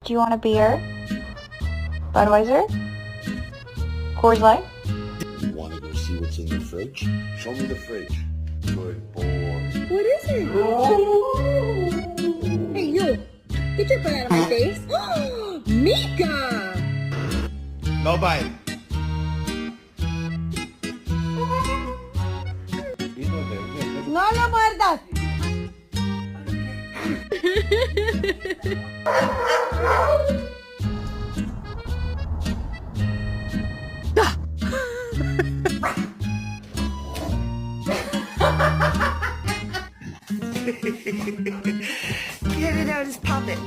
Do you want a beer? Budweiser? Coors Light? You want to go see what's in the fridge? Show me the fridge. Good boy. What is it? Hey, you! Get your butt out of my face! Mika! No bite. ¡No lo muerdas! Get it out, just pop it.